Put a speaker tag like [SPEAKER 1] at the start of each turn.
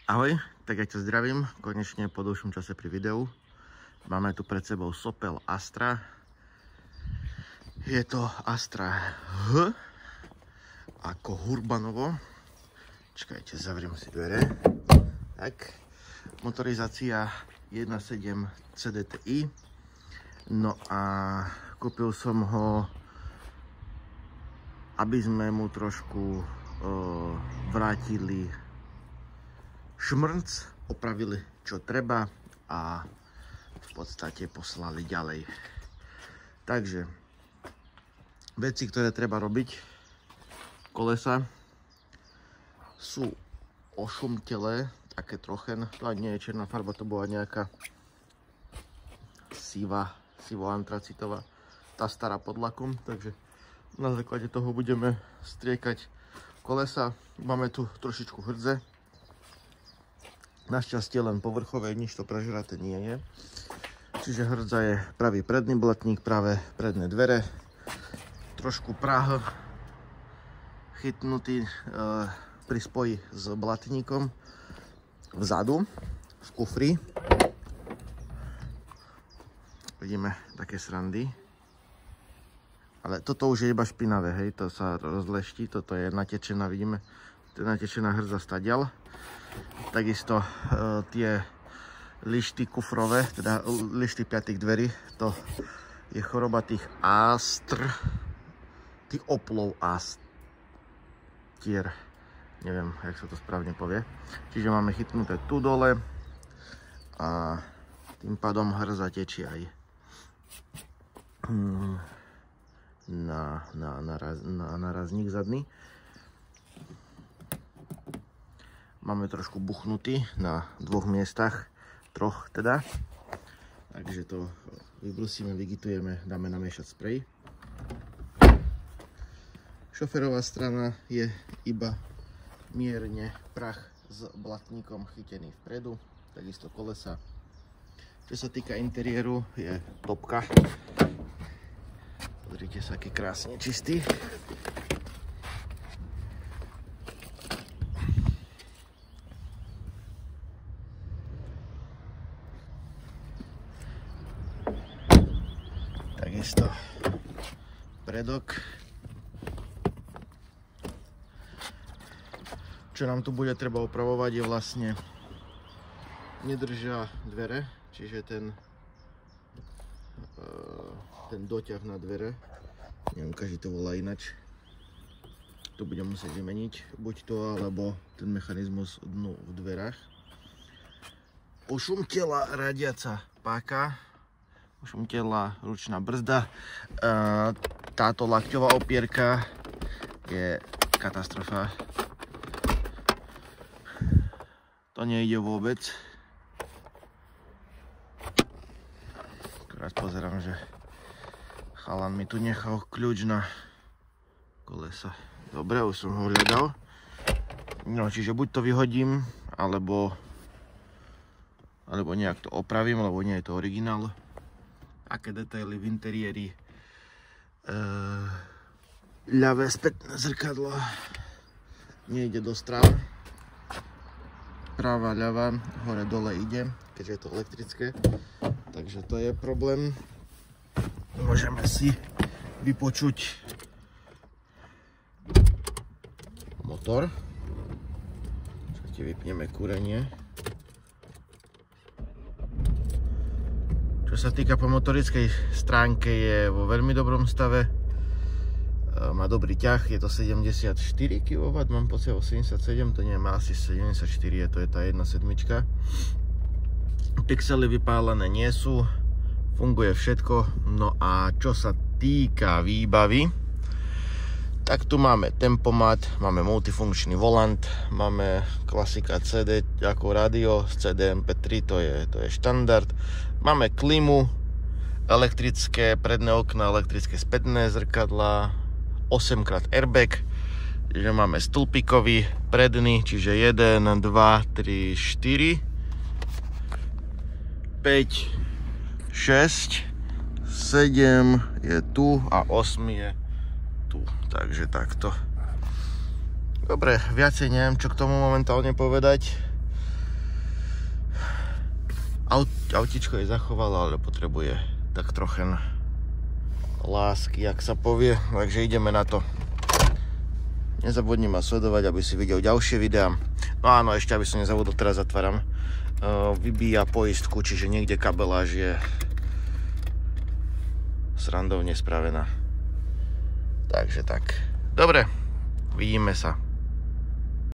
[SPEAKER 1] Ahoj, tak ja ťa zdravím, konečne po dlhšom čase pri videu. Máme tu pred sebou Sopel Astra. Je to Astra H ako Hurbanovo. Čakajte, zavriem si dvere. Tak, motorizácia 1.7 CDTI. No a kúpil som ho, aby sme mu trošku vrátili šmrnc, opravili čo treba a v podstate poslali ďalej. Takže veci, ktoré treba robiť, kolesa sú ošumtelé, také trochen, to ani nie je černá farba, to bola nejaká sivo-antracitová, tá stará pod lakom, takže na základe toho budeme striekať kolesa. Máme tu trošičku hrdze. Našťastie len povrchové, nič to prežraté nie je. Čiže hrdza je pravý predný blatník, pravé predné dvere. Trošku práh chytnutý pri spoji s blatníkom vzadu v kufri. Vidíme také srandy. Ale toto už je iba špinavé, hej, to sa rozleští, toto je natečená, vidíme, to je natečená hrdza stadiaľ. Takisto tie lišty kufrové, teda lišty piatých dverí, to je choroba tých ástr, tých oplov ástier, neviem, jak sa to správne povie. Čiže máme chytnuté tu dole a tým pádom hrdza tečí aj na narazník zadný. Máme trošku buchnutý na dvoch miestach, troch teda. Takže to vybrusíme, vygitujeme, dáme namiešať sprej. Šoferová strana je iba mierne prach s blatníkom chytený vpredu, takisto kolesa. Čo sa týka interiéru, je topka. Pozrite sa, aký krásne čistý. Takisto predok. Čo nám tu bude treba opravovať je vlastne nedržia dvere, čiže ten doťah na dvere, neviem, každý to volá inač, to budem musieť vymeniť, buď to alebo ten mechanizmus dnu v dverách. Ošumtela radiaca páka, ošumtela ručná brzda, táto lakťová opierka je katastrofa, to nejde vôbec. Teraz pozerám, že chalan mi tu nechal kľúč na kolesa. Dobre, už som ho hľadal. No, čiže buď to vyhodím, alebo nejak to opravím, lebo nie je to originál. Aké detaily v interiéri. Ľavé spätné zrkadlo nejde do strán. Práva, ľavá, hore, dole ide, keďže je to elektrické. Takže to je problém. Môžeme si vypočuť motor. Čakajte, vypneme kúrenie. Čo sa týka po motorickej stránke, je vo veľmi dobrom stave. Má dobrý ťah, je to 74 kW, mám pocit 77, to nie má asi 74, to je tá 1.7. Pixely vypálené nie sú, funguje všetko. No a čo sa týka výbavy, tak tu máme tempomat, máme multifunkčný volant, máme klasika CD ako rádio, CD MP3, to je štandard. Máme klimu, elektrické predné okna, elektrické spätné zrkadlá, 8x airbag, čiže máme stĺpikový predný, čiže 1, 2, 3, 4, 5, 6, 7 je tu a 8 je tu, takže takto. Dobre, viacej neviem čo k tomu momentálne povedať. Autičko je zachovalo, ale potrebuje tak trochen lásky, jak sa povie. Takže ideme na to. Nezabudni ma sledovať, aby si videl ďalšie videá. No áno, ešte aby som nezabudol, teraz zatváram. Vybíja poistku, čiže niekde kabeláž je srandovne spravená. Takže tak. Dobre, vidíme sa.